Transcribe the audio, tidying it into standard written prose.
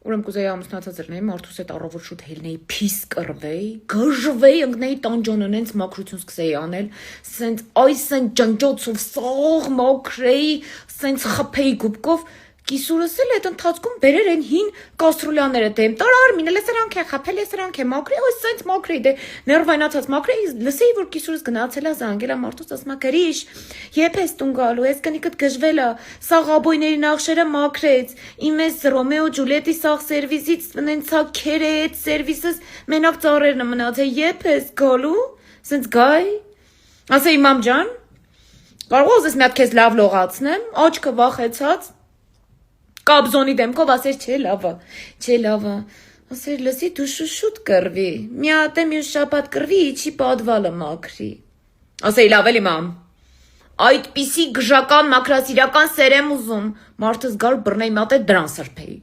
Ուրեմն կուզեի ամուսնացած լինեի, մարդուս հետ առավոտ շուտ հելնեի, փիս կռվեի, գժվեի, ընկնեի տանջոնը, նենց մաքրություն սկսեի անել, սենց այս ջնջոցով սաղ մաքրեի, սենց խփեի գուբկով, կիսուրս էլ այդ ընթացքում բերեր այն հին կաստրուլյաները դեմ տար Արմին, էլ սրանք է խփել, սրանք է մաքրի, ո սենց մաքրեի, դե ներվայնացած մաքրեի, լսեի, որ կիսուրս գնացել է զանգել է մարդուս, ասում է գրիշ, երբ ես տուն գալու, ես կնիկդ գժվել է, սաղ աբոյների նախշերը մաքրեց, իմ ես Ռոմեո Ջուլիետի սաղ սերվիսից նենցա քերեց, սերվիսս մենակ ծառերն է մնացել, երբ ես գալու, սենց գայ, ասեի մամ ջան, կարող ես մի հատ քեզ լավ լողացնեմ, աչքը վախեցած Կաբզոնի դեմքով ասեր չէ լավա, ասեր լսի դու շուտ կռվի, մի հատ է մյուս շաբաթ կռվի, իջի պատվալը մաքրի, ասեի լավ էլի մամ, այդպիսի գժական մաքրասիրական սեր եմ ուզում, մարդս գար բռնեի մատե դրան սրբեի,